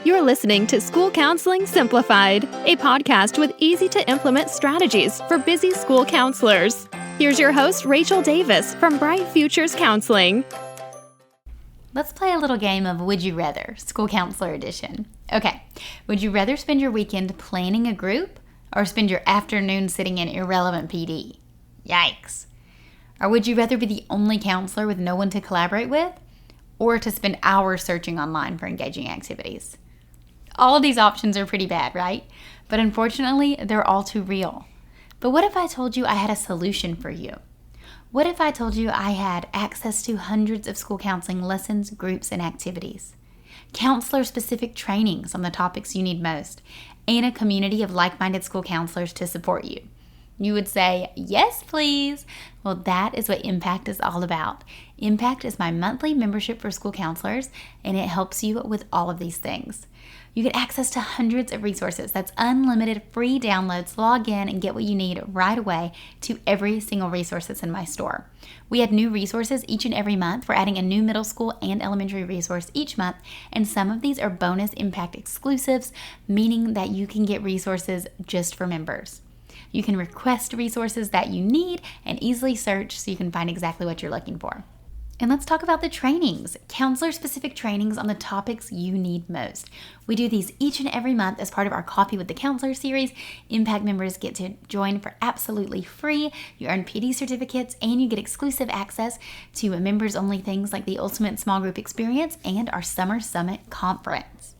You're listening to School Counseling Simplified, a podcast with easy-to-implement strategies for busy school counselors. Here's your host, Rachel Davis from Bright Futures Counseling. Let's play a little game of Would You Rather, School Counselor Edition. Okay, would you rather spend your weekend planning a group or spend your afternoon sitting in irrelevant PD? Yikes. Or would you rather be the only counselor with no one to collaborate with, or to spend hours searching online for engaging activities? All of these options are pretty bad, right? But unfortunately, they're all too real. But what if I told you I had a solution for you? What if I told you I had access to hundreds of school counseling lessons, groups, and activities, counselor-specific trainings on the topics you need most, and a community of like-minded school counselors to support you? You would say, yes, please. Well, that is what Impact is all about. Impact is my monthly membership for school counselors, and it helps you with all of these things. You get access to hundreds of resources. That's unlimited free downloads. Log in and get what you need right away to every single resource that's in my store. We add new resources each and every month. We're adding a new middle school and elementary resource each month, and some of these are bonus Impact exclusives, meaning that you can get resources just for members. You can request resources that you need and easily search so you can find exactly what you're looking for. And let's talk about the trainings, counselor-specific trainings on the topics you need most. We do these each and every month as part of our Coffee with the Counselor series. Impact members get to join for absolutely free. You earn PD certificates and you get exclusive access to members-only things like the Ultimate Small Group Experience and our Summer Summit Conference.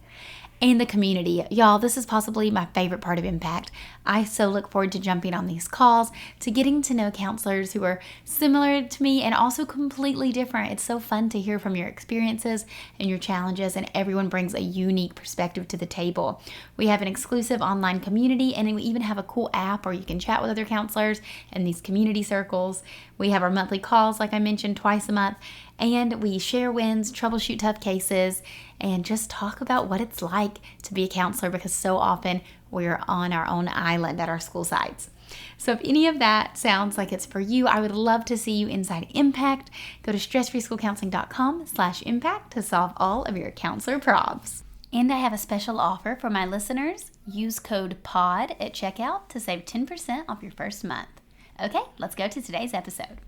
And the community. Y'all, this is possibly my favorite part of Impact. I so look forward to jumping on these calls, to getting to know counselors who are similar to me and also completely different. It's so fun to hear from your experiences and your challenges, and everyone brings a unique perspective to the table. We have an exclusive online community, and we even have a cool app where you can chat with other counselors in these community circles. We have our monthly calls, like I mentioned, twice a month, and we share wins, troubleshoot tough cases, and just talk about what it's like to be a counselor, because so often we're on our own island at our school sites. So if any of that sounds like it's for you, I would love to see you inside Impact. Go to stressfreeschoolcounseling.com/impact to solve all of your counselor problems. And I have a special offer for my listeners. Use code POD at checkout to save 10% off your first month. Okay, let's go to today's episode.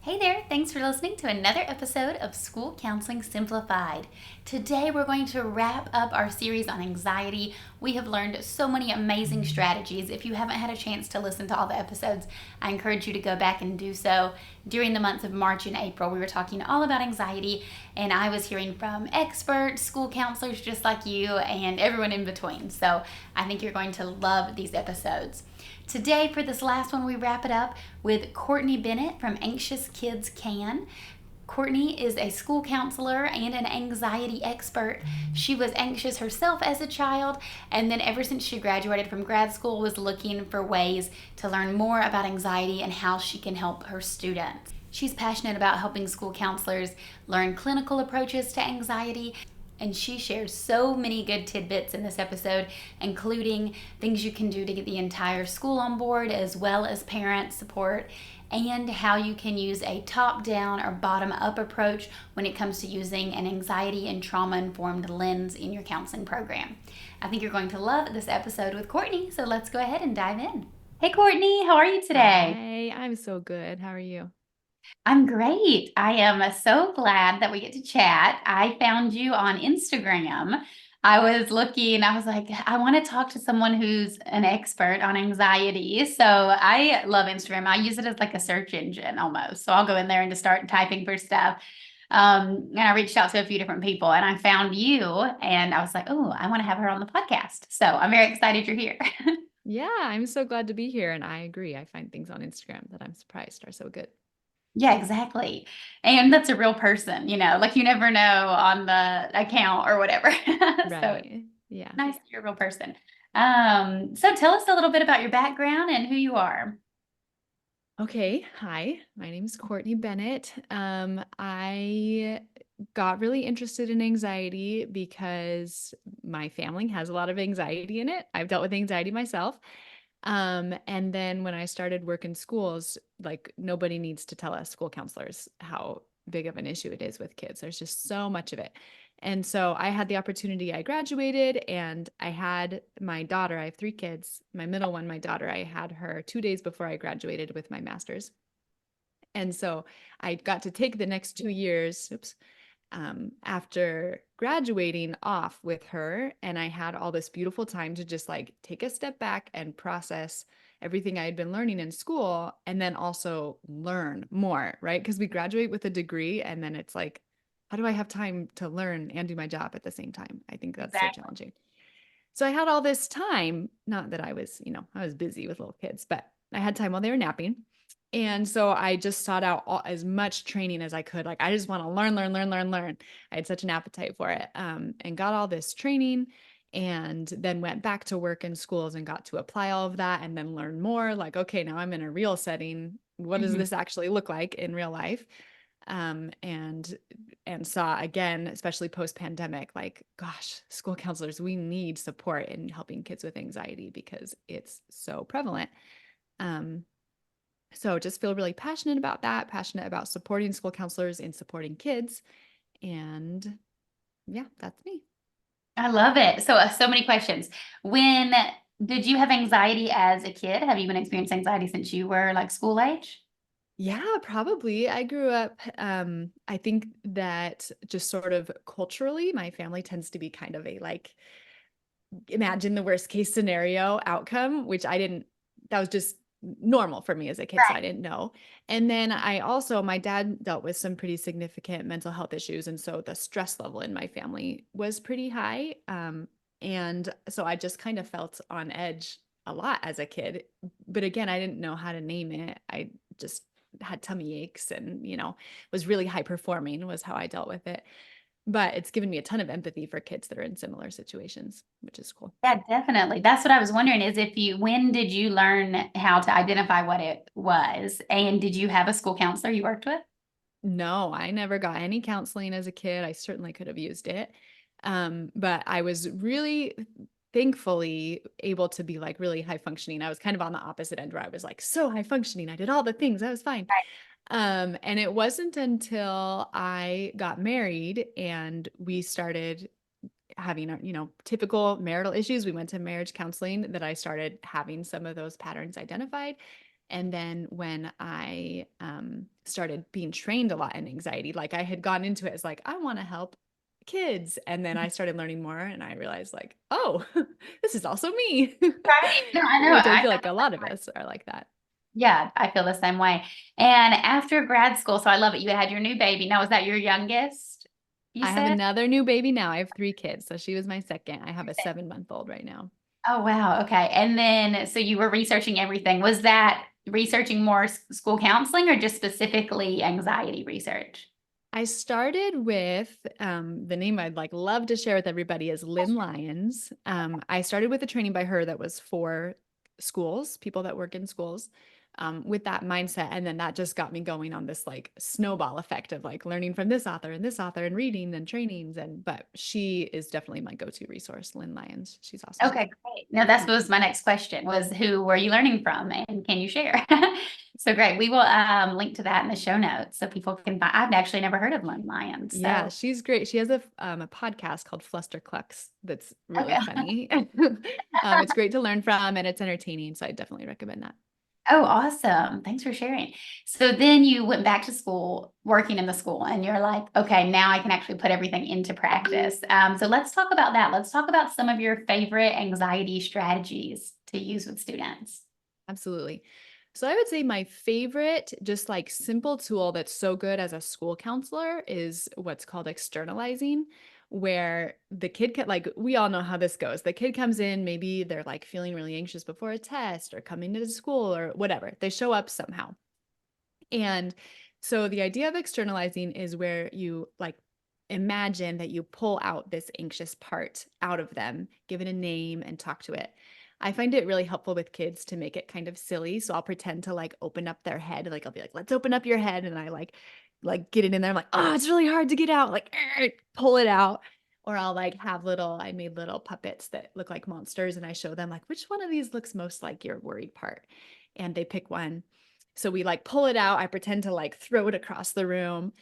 Hey there, thanks for listening to another episode of School Counseling Simplified. Today we're going to wrap up our series on anxiety. We have learned so many amazing strategies. If you haven't had a chance to listen to all the episodes, I encourage you to go back and do so. During the months of March and April, we were talking all about anxiety, and I was hearing from experts, school counselors just like you, and everyone in between. So I think you're going to love these episodes. Today, for this last one, we wrap it up with Courtney Bennett from Anxious Kids Can. Courtney is a school counselor and an anxiety expert. She was anxious herself as a child, and then ever since she graduated from grad school was looking for ways to learn more about anxiety and how she can help her students. She's passionate about helping school counselors learn clinical approaches to anxiety, and she shares so many good tidbits in this episode, including things you can do to get the entire school on board, as well as parent support, and how you can use a top-down or bottom-up approach when it comes to using an anxiety and trauma-informed lens in your counseling program. I think you're going to love this episode with Courtney, so let's go ahead and dive in. Hey, Courtney, how are you today? Hey, I'm so good. How are you? I'm great. I am so glad that we get to chat. I found you on Instagram. I was looking, I was like, I want to talk to someone who's an expert on anxiety. So I love Instagram. I use it as like a search engine almost. So I'll go in there and just start typing for stuff. And I reached out to a few different people, and I found you, and I was like, oh, I want to have her on the podcast. So I'm very excited you're here. Yeah, I'm so glad to be here. And I agree. I find things on Instagram that I'm surprised are so good. Yeah, exactly. And that's a real person, like you never know on the account or whatever. So Right. Yeah. nice that you're a real person. So tell us a little bit about your background and who you are. Okay. Hi, my name is Courtney Bennett. I got really interested in anxiety because my family has a lot of anxiety in it. I've dealt with anxiety myself. And then when I started work in schools, like nobody needs to tell us school counselors how big of an issue it is with kids. There's just so much of it. And so I had the opportunity, I graduated and I had my daughter, I have three kids. My middle one, my daughter, I had her 2 days before I graduated with my master's. And so I got to take the next 2 years, oops, after graduating off with her. And I had all this beautiful time to just like take a step back and process everything I had been learning in school and then also learn more, right? Because we graduate with a degree and then it's like, how do I have time to learn and do my job at the same time? I think that's so Exactly. challenging. So I had all this time, not that I was, I was busy with little kids, but I had time while they were napping. And so I just sought out as much training as I could. Like, I just want to learn, learn, learn, learn, learn. I had such an appetite for it, and got all this training and then went back to work in schools and got to apply all of that and then learn more. Like, okay, now I'm in a real setting. What does Mhm. this actually look like in real life? um, and and saw again, especially post pandemic, like, gosh, school counselors, we need support in helping kids with anxiety because it's so prevalent. Um, so just feel really passionate about that, passionate about supporting school counselors and supporting kids. And yeah, that's me. I love it. So, so many questions. When did you have anxiety as a kid? Have you been experiencing anxiety since you were like school age? Yeah, probably. I grew up, I think that just sort of culturally, my family tends to be kind of a like imagine the worst case scenario outcome, which I didn't, that was just normal for me as a kid. So I didn't know. And then I also, my dad dealt with some pretty significant mental health issues. And so the stress level in my family was pretty high. And so I just kind of felt on edge a lot as a kid. But again, I didn't know how to name it. I just had tummy aches and, was really high performing was how I dealt with it. But it's given me a ton of empathy for kids that are in similar situations, which is cool. Yeah, definitely. That's what I was wondering is when did you learn how to identify what it was? And did you have a school counselor you worked with? No, I never got any counseling as a kid. I certainly could have used it. But I was really thankfully able to be like really high functioning. I was kind of on the opposite end where I was like so high functioning. I did all the things. I was fine. And it wasn't until I got married and we started having, typical marital issues. We went to marriage counseling that I started having some of those patterns identified. And then when I started being trained a lot in anxiety, like I had gone into it as like, I want to help kids. And then I started learning more and I realized like, oh, this is also me, Right. No, I know. which I feel like a lot of us are like that. Yeah, I feel the same way. And after grad school, so I love it. You had your new baby. Now, was that your youngest, you I have said? another new baby now. I have three kids. So she was my second. I have a 7 month old right now. Oh, wow. Okay. And then, so you were researching everything. Was that researching more school counseling or just specifically anxiety research? I started with the name I'd like love to share with everybody is Lynn Lyons. I started with a training by her that was for schools, people that work in schools, with that mindset, and then that just got me going on this like snowball effect of like learning from this author and reading and trainings. And but she is definitely my go-to resource, Lynn Lyons. She's awesome. Okay, great. Now that was my next question was who were you learning from and can you share? So great. We will link to that in the show notes so people can find. I've actually never heard of Lynn Lyons. Yeah, So she's great. She has a podcast called Flusterclux that's really okay. funny. It's great to learn from and it's entertaining, so I definitely recommend that. Oh, awesome. Thanks for sharing. So then you went back to school, working in the school, and you're like, okay, now I can actually put everything into practice. So let's talk about that. Let's talk about some of your favorite anxiety strategies to use with students. Absolutely. So I would say my favorite, just like simple tool that's so good as a school counselor is what's called externalizing, where the kid can, like, we all know how this goes. The kid comes in, maybe they're like feeling really anxious before a test or coming to school or whatever. They show up somehow. And so the idea of externalizing is where you like imagine that you pull out this anxious part out of them, give it a name and talk to it. I find it really helpful with kids to make it kind of silly. So I'll pretend to like open up their head. Like I'll be like, let's open up your head. And I like get it in there. I'm like, oh, it's really hard to get out. Like pull it out. Or I'll like have I made little puppets that look like monsters and I show them like, which one of these looks most like your worried part? And they pick one. So we like pull it out. I pretend to like throw it across the room.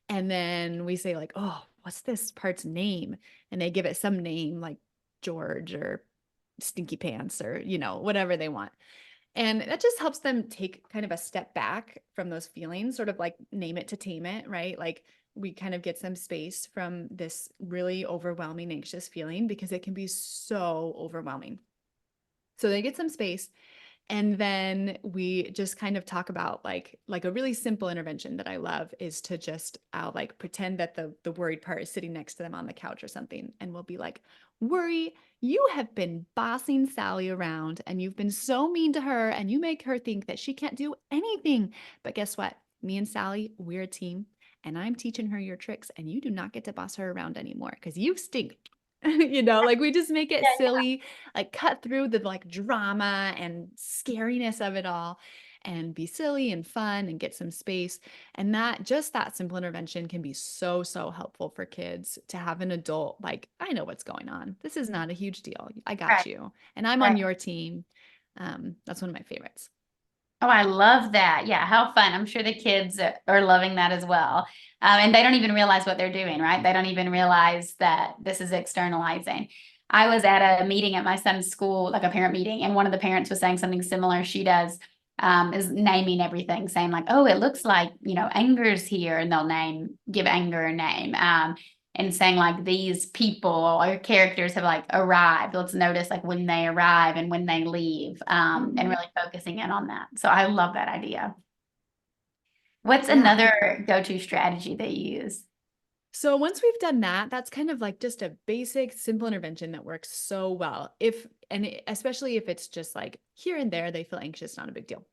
And then we say like, oh, what's this part's name? And they give it some name like George or Stinky Pants or, whatever they want. And that just helps them take kind of a step back from those feelings, sort of like name it to tame it, right? Like we kind of get some space from this really overwhelming, anxious feeling because it can be so overwhelming. So they get some space, and then we just kind of talk about like a really simple intervention that I love is to just I'll like pretend that the worried part is sitting next to them on the couch or something, and we'll be like, "Worry, you have been bossing Sally around and you've been so mean to her and you make her think that she can't do anything. But guess what? Me and Sally, we're a team, and I'm teaching her your tricks, and you do not get to boss her around anymore because you stink." Like we just make it Yeah. silly, like cut through the like drama and scariness of it all and be silly and fun and get some space. And that simple intervention can be so, so helpful for kids to have an adult like, I know what's going on. This is not a huge deal. I got Right. you. And I'm on Right. your team. That's one of my favorites. Oh, I love that. Yeah, how fun. I'm sure the kids are loving that as well. And they don't even realize what they're doing, right? They don't even realize that this is externalizing. I was at a meeting at my son's school, like a parent meeting, and one of the parents was saying something similar. She does, is naming everything, saying like, "Oh, it looks like, anger's here," and they'll give anger a name. And saying like these people or characters have like arrived. Let's notice like when they arrive and when they leave, and Mhm. really focusing in on that. So I love that idea. What's Yeah. another go-to strategy that you use? So once we've done that, that's kind of like just a basic, simple intervention that works so well. Especially if it's just like here and there, they feel anxious, not a big deal.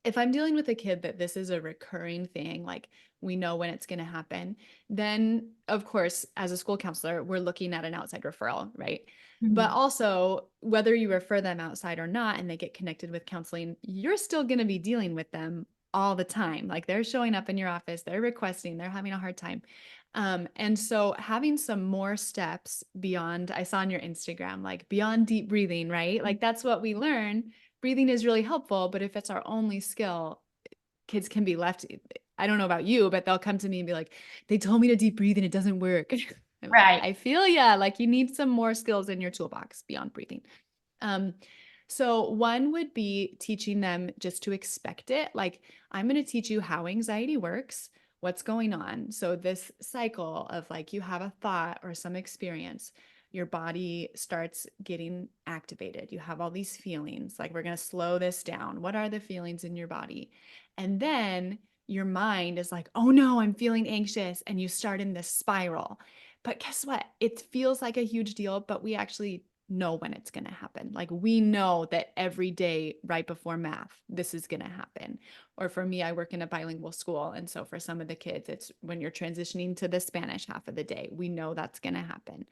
If I'm dealing with a kid that this is a recurring thing, like we know when it's going to happen, then of course, as a school counselor, we're looking at an outside referral, right? But Mhm. also, whether you refer them outside or not and they get connected with counseling, you're still going to be dealing with them all the time. Like they're showing up in your office, they're requesting, they're having a hard time. And so having some more steps beyond, I saw on your Instagram, like beyond deep breathing, right? Like that's what we learn. Breathing is really helpful, but if it's our only skill, kids can be left. I don't know about you, but they'll come to me and be like, they told me to deep breathe and it doesn't work. I'm like, Right. I feel yeah, like you need some more skills in your toolbox beyond breathing. Um, so one would be teaching them just to expect it. Like, I'm going to teach you how anxiety works, what's going on. So this cycle of like you have a thought or some experience, your body starts getting activated. You have all these feelings. Like, we're going to slow this down. What are the feelings in your body? And then your mind is like, oh no, I'm feeling anxious. And you start in this spiral. But guess what? It feels like a huge deal, but we actually know when it's going to happen. Like we know that every day right before math, this is going to happen. Or for me, I work in a bilingual school. And so for some of the kids, it's when you're transitioning to the Spanish half of the day, we know that's going to happen.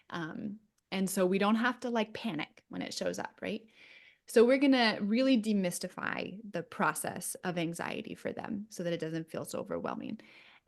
Um, and so we don't have to like panic when it shows up, right? So we're going to really demystify the process of anxiety for them so that it doesn't feel so overwhelming.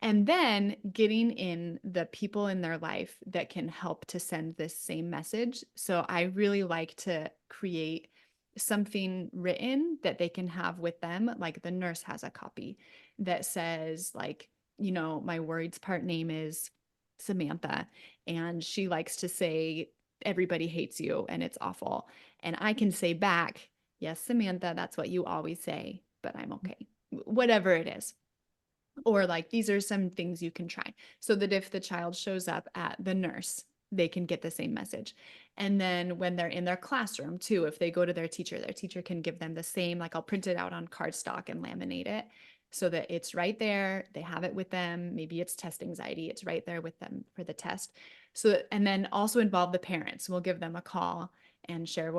And then getting in the people in their life that can help to send this same message. So I really like to create something written that they can have with them. Like the nurse has a copy that says, like, my worried's part name is Samantha, and she likes to say, everybody hates you and it's awful. And I can say back, yes, Samantha, that's what you always say, but I'm okay. Whatever it is. Or like, these are some things you can try. So that if the child shows up at the nurse, they can get the same message. And then when they're in their classroom too, if they go to their teacher can give them the same, like I'll print it out on cardstock and laminate it so that it's right there. They have it with them. Maybe it's test anxiety. It's right there with them for the test. So, and then also involve the parents. We'll give them a call and share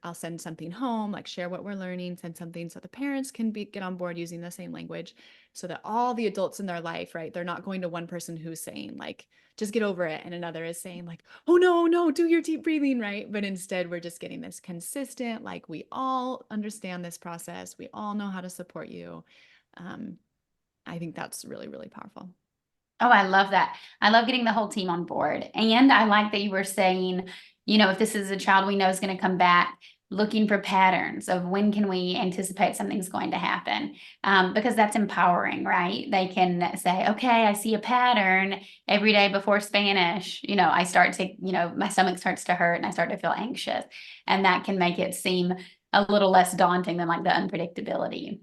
I'll send something home, like share what we're learning, send something so the parents can get on board using the same language so that all the adults in their life, right, they're not going to one person who's saying like, just get over it. And another is saying like, oh no, no, do your deep breathing, right? But instead we're just getting this consistent, like we all understand this process. We all know how to support you. Um, I think that's really, really powerful. Oh, I love that. I love getting the whole team on board. And I like that you were saying, if this is a child we know is going to come back, looking for patterns of when can we anticipate something's going to happen, because that's empowering, right? They can say, okay, I see a pattern every day before Spanish. I start to, my stomach starts to hurt and I start to feel anxious. And that can make it seem a little less daunting than like the unpredictability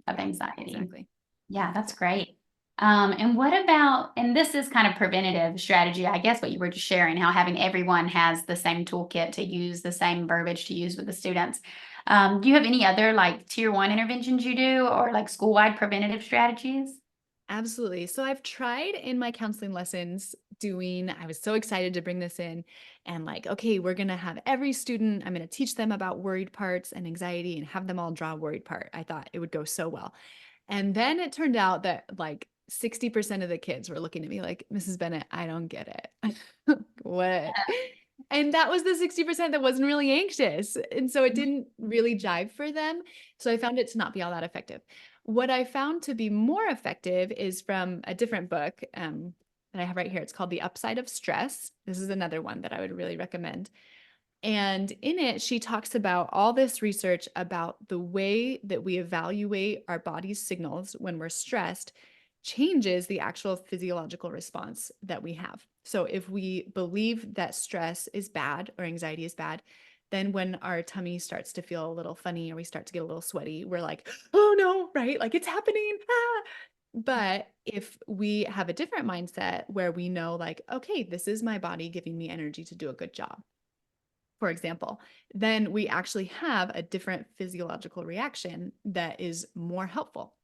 of Yeah, anxiety. exactly. Yeah, that's great. And what about, and this is kind of preventative strategy, I guess what you were just sharing, how having everyone has the same toolkit to use, the same verbiage to use with the students. Do you have any other like tier one interventions you do or like school-wide preventative strategies? Absolutely. So I've tried in my counseling lessons I was so excited to bring this in and like, okay, we're going to have every student, I'm going to teach them about worried parts and anxiety and have them all draw a worried part. I thought it would go so well. And then it turned out that like 60% of the kids were looking at me like, Mrs. Bennett, I don't get it. What? And that was the 60% that wasn't really anxious. And so it didn't really jive for them. So I found it to not be all that effective. What I found to be more effective is from a different book that I have right here. It's called The Upside of Stress. This is another one that I would really recommend. And in it, she talks about all this research about the way that we evaluate our body's signals when we're stressed changes the actual physiological response that we have. So if we believe that stress is bad or anxiety is bad, then when our tummy starts to feel a little funny or we start to get a little sweaty, we're like, oh no, right? Like it's happening. Ah. But if we have a different mindset where we know, like, okay, this is my body giving me energy to do a good job, for example, then we actually have a different physiological reaction that is more helpful.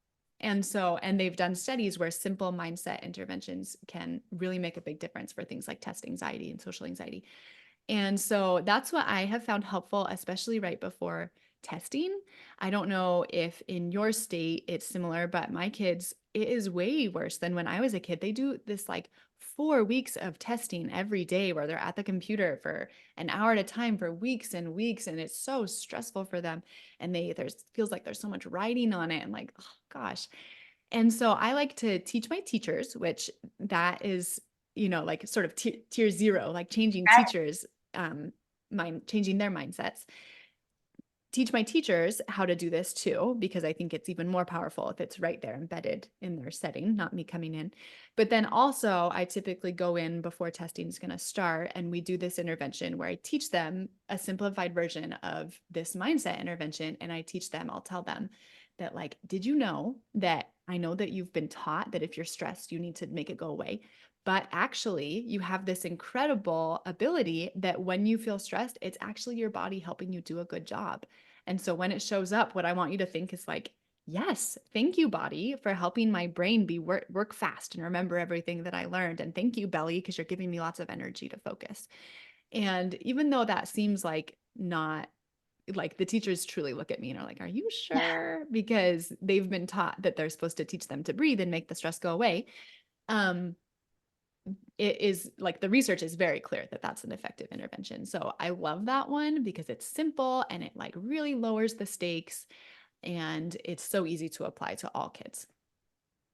And they've done studies where simple mindset interventions can really make a big difference for things like test anxiety and social anxiety. And so that's what I have found helpful, especially right before testing. I don't know if in your state it's similar, but my kids, it is way worse than when I was a kid. They do this like 4 weeks of testing every day where they're at the computer for an hour at a time for weeks and weeks. And it's so stressful for them. And there's feels like there's so much writing on it and like, oh gosh. And so I like to teach my teachers, which that is, like sort of tier zero, like changing Right. teachers, changing their mindsets. Teach my teachers how to do this too, because I think it's even more powerful if it's right there embedded in their setting, not me coming in. But then also, I typically go in before testing is going to start, and we do this intervention where I teach them a simplified version of this mindset intervention. And I'll tell them that, like, did you know that I know that you've been taught that if you're stressed, you need to make it go away. But actually, you have this incredible ability that when you feel stressed, it's actually your body helping you do a good job. And so when it shows up, what I want you to think is like, yes, thank you, body, for helping my brain work fast and remember everything that I learned. And thank you, belly, because you're giving me lots of energy to focus. And even though that seems like not like the teachers truly look at me and are like, are you sure? Because they've been taught that they're supposed to teach them to breathe and make the stress go away. Um, it is like the research is very clear that that's an effective intervention. So I love that one because it's simple and it like really lowers the stakes and it's so easy to apply to all kids.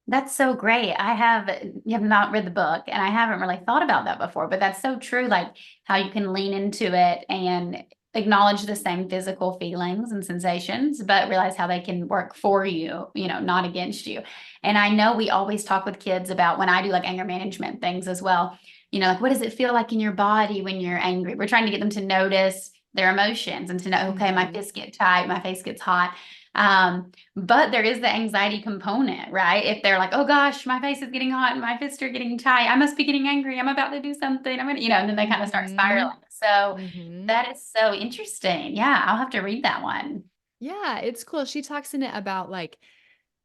That's so great. You have not read the book and I haven't really thought about that before, but that's so true. Like how you can lean into it and acknowledge the same physical feelings and sensations, but realize how they can work for you, not against you. And I know we always talk with kids about when I do like anger management things as well, like what does it feel like in your body when you're angry? We're trying to get them to notice their emotions and to know, okay, my Mm-hmm. fists get tight, my face gets hot. But there is the anxiety component, right? If they're like, oh gosh, my face is getting hot and my fists are getting tight, I must be getting angry. I'm about to do something. and then they kind of start Mm-hmm. spiraling. So Mm-hmm. that is so interesting. Yeah, I'll have to read that one. Yeah, it's cool. She talks in it about like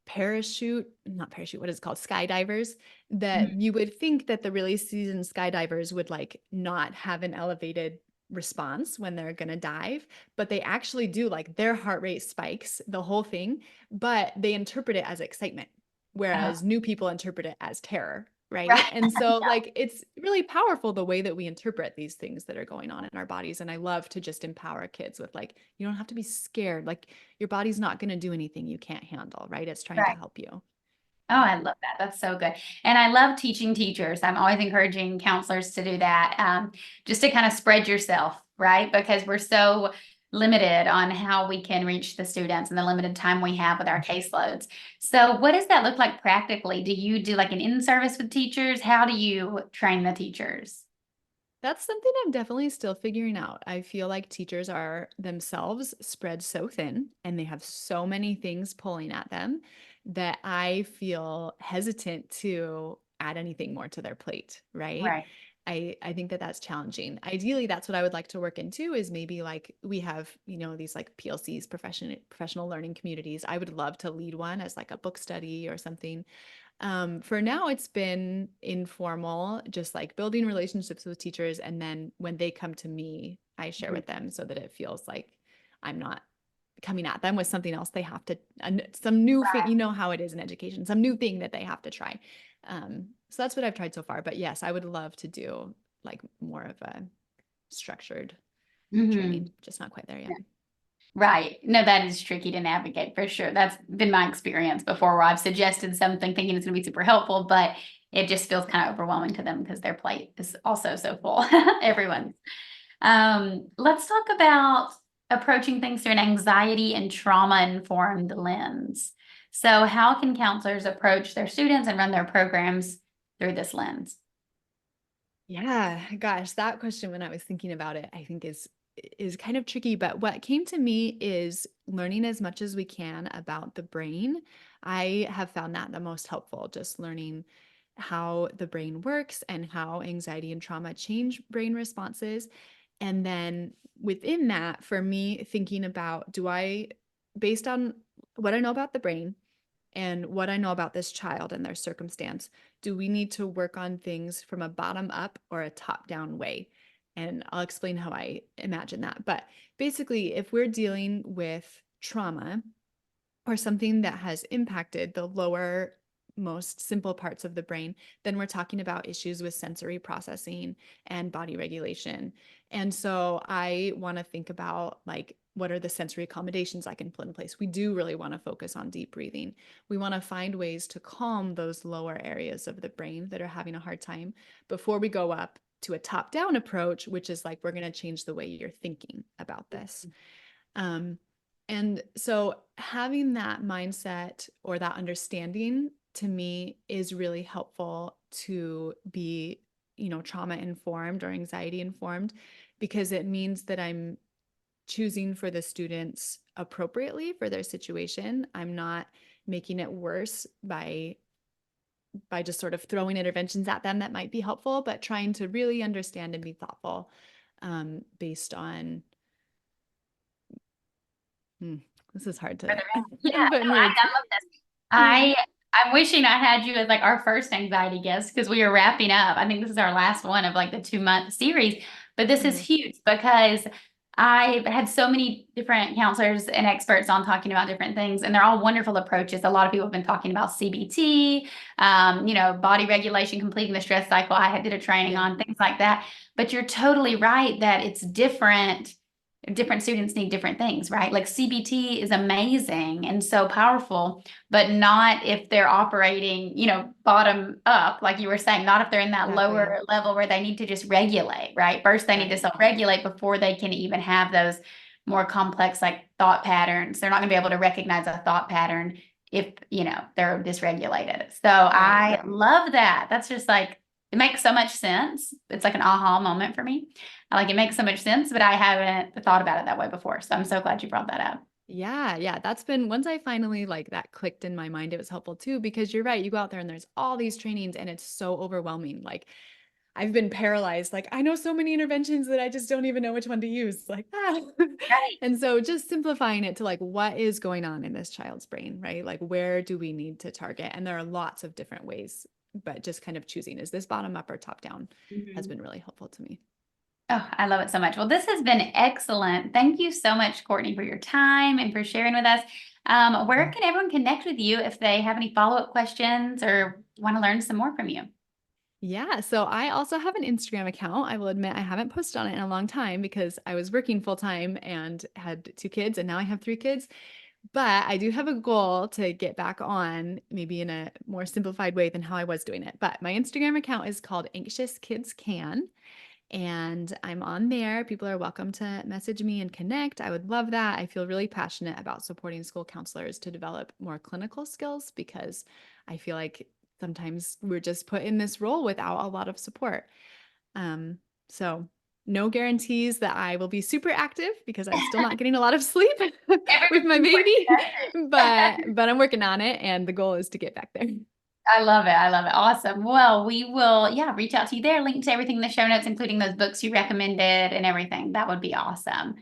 not parachute, what is it called? Skydivers, that Mhm. you would think that the really seasoned skydivers would like not have an elevated response when they're going to dive, but they actually do, like their heart rate spikes, the whole thing, but they interpret it as excitement, Oh, whereas new people interpret it as terror. Right. right. And so, like, it's really powerful the way that we interpret these things that are going on in our bodies. And I love to just empower kids with, like, you don't have to be scared. Like, your body's not going to do anything you can't handle, right? It's trying to Right. help you. Oh, I love that. That's so good. And I love teaching teachers. I'm always encouraging counselors to do that, just to kind of spread yourself, right? Because we're so limited on how we can reach the students and the limited time we have with our caseloads. So what does that look like practically? Do you do like an in-service with teachers? How do you train the teachers? That's something I'm definitely still figuring out. I feel like teachers are themselves spread so thin and they have so many things pulling at them that I feel hesitant to add anything more to their plate, right? Right. I think that that's challenging. Ideally, that's what I would like to work into is maybe like we have, these like PLCs, professional learning communities. I would love to lead one as like a book study or something. For now, it's been informal, just like building relationships with teachers. And then when they come to me, I share Mhm. with them so that it feels like I'm not coming at them with something else they have to, some new thing, how it is in education, some new thing that they have to try. So that's what I've tried so far. But yes, I would love to do like more of a structured training, Mhm. just not quite there yet. Right. No, that is tricky to navigate for sure. That's been my experience before where I've suggested something thinking it's going to be super helpful, but it just feels kind of overwhelming to them because their plate is also so full. Everyone's. Let's talk about approaching things through an anxiety and trauma informed lens. So, how can counselors approach their students and run their programs through this lens? Yeah, gosh, that question when I was thinking about it, I think is kind of tricky, but what came to me is learning as much as we can about the brain. I have found that the most helpful, just learning how the brain works and how anxiety and trauma change brain responses. And then within that, for me, thinking about based on what I know about the brain, and what I know about this child and their circumstance, do we need to work on things from a bottom up or a top down way? And I'll explain how I imagine that. But basically, if we're dealing with trauma or something that has impacted the lower, most simple parts of the brain, then we're talking about issues with sensory processing and body regulation. And so I want to think about like, what are the sensory accommodations I can put in place? We do really want to focus on deep breathing. We want to find ways to calm those lower areas of the brain that are having a hard time before we go up to a top down approach, which is like, we're going to change the way you're thinking about this. Um, and so having that mindset or that understanding to me is really helpful to be, trauma informed or anxiety informed because it means that I'm choosing for the students appropriately for their situation. I'm not making it worse by just sort of throwing interventions at them that might be helpful, but trying to really understand and be thoughtful based on Hmm, this is hard For to the rest. Yeah, put in no, words. I love this. Yeah. I'm wishing I had you as like our first anxiety guest because we are wrapping up. I think this is our last one of like the 2 month series, but this is Uh-huh. huge because I've had so many different counselors and experts on talking about different things, and they're all wonderful approaches. A lot of people have been talking about CBT, body regulation, completing the stress cycle. Did a training Yeah. on things like that. But you're totally right that it's different. Different students need different things, right? Like CBT is amazing and so powerful, but not if they're operating, bottom up, like you were saying, not if they're in that Exactly. lower level where they need to just regulate, right? First, they need to Right. self-regulate before they can even have those more complex, like thought patterns. They're not going to be able to recognize a thought pattern if, they're dysregulated. So Right. I love that. That's just like, it makes so much sense. It's like an aha moment for me. Like it makes so much sense, but I haven't thought about it that way before. So I'm so glad you brought that up. Yeah, yeah. That's been once I finally like that clicked in my mind, it was helpful too, because you're right. You go out there and there's all these trainings and it's so overwhelming. Like I've been paralyzed. Like I know so many interventions that I just don't even know which one to use. Like, ah. Right. And so just simplifying it to like what is going on in this child's brain, right? Like where do we need to target? And there are lots of different ways, but just kind of choosing is this bottom up or top down has Mhm. been really helpful to me. Oh, I love it so much. Well, this has been excellent. Thank you so much, Courtney, for your time and for sharing with us. Where can everyone connect with you if they have any follow-up questions or want to learn some more from you? Yeah, so I also have an Instagram account. I will admit I haven't posted on it in a long time because I was working full time and had two kids, and now I have three kids. But I do have a goal to get back on, maybe in a more simplified way than how I was doing it. But my Instagram account is called Anxious Kids Can. And I'm on there. People are welcome to message me and connect. I would love that. I feel really passionate about supporting school counselors to develop more clinical skills because I feel like sometimes we're just put in this role without a lot of support. So no guarantees that I will be super active because I'm still not getting a lot of sleep with my Everybody's baby, working. but I'm working on it, and the goal is to get back there. I love it. I love it. Awesome. Well, we will, yeah, reach out to you there. Link to everything in the show notes, including those books you recommended and everything. That would be awesome.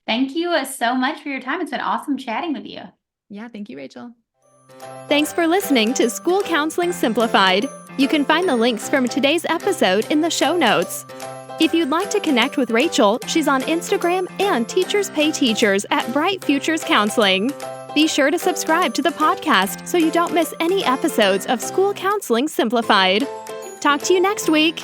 Thank you so much for your time. It's been awesome chatting with you. Yeah, thank you, Rachel. Thanks for listening to School Counseling Simplified. You can find the links from today's episode in the show notes. If you'd like to connect with Rachel, she's on Instagram and Teachers Pay Teachers at Bright Futures Counseling. Be sure to subscribe to the podcast so you don't miss any episodes of School Counseling Simplified. Talk to you next week.